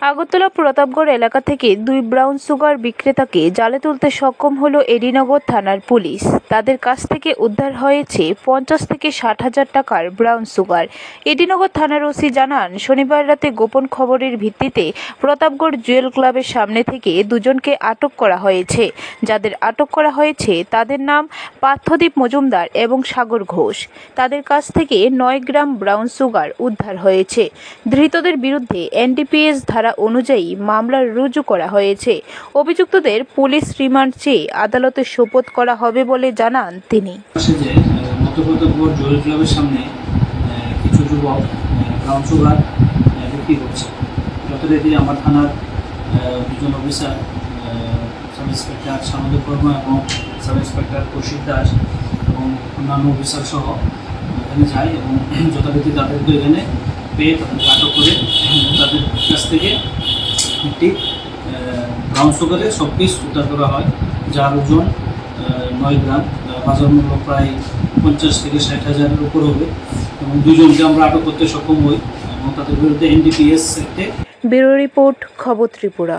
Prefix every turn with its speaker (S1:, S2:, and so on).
S1: আগরতলা প্রতাপগড় এলাকা থেকে 2 brown sugar বিক্রেতাকে জালে তুলতে সক্ষম হলো এডিনগর থানার পুলিশ। তাদের কাছ থেকে উদ্ধার হয়েছে 50 থেকে 60 হাজার টাকার ব্রাউন সুগার। এডিনগর থানার ওসি জানান, শনিবার রাতে গোপন খবরের ভিত্তিতে প্রতাপগড় জুয়েল ক্লাবের সামনে থেকে দুজনকে আটক করা হয়েছে। যাদের আটক করা হয়েছে তাদের নাম পার্থদীপ মজুমদার এবং সাগর ঘোষ। তাদের কাছ থেকে 9 গ্রাম ব্রাউন সুগার উদ্ধার হয়েছে। ধৃতদের বিরুদ্ধে এনডিপিএস ধারা অনুযায়ী মামলা রুজু করা হয়েছে। অভিযুক্তদের পুলিশ রিমান্ড চেয়ে আদালতে সোপর্দ করা হবে বলে জানান তিনি।
S2: প্রতাপগড় জুয়েল ক্লাবের সামনে কিছু যুবক ব্রাউন সুগার বিক্রি করছে। যথারীতি আমার থানার দুজন অফিসার, সাব ইন্সপেক্টর সামন্ত বর্মা এবং সাব ইন্সপেক্টর কৌশিক দাস এবং অন্যান্য অফিসার সহ এখানে যায় এবং যথারীতি তাদেরকে এখানে পেয়ে তাদেরকে আটক করে তাদের কাছ থেকে একটি ব্রাউন সুগারের সব পিস উদ্ধার করা হয়, যার ওজন 9 গ্রাম, বাজার মূল্য প্রায় 50 থেকে 60 হাজারের উপর হবে এবং দুজনকে আমরা আটক করতে সক্ষম হই এবং তাদের বিরুদ্ধে এনডিপিএস অ্যাক্টে।
S1: ব্যুরো রিপোর্ট, খবর ত্রিপুরা।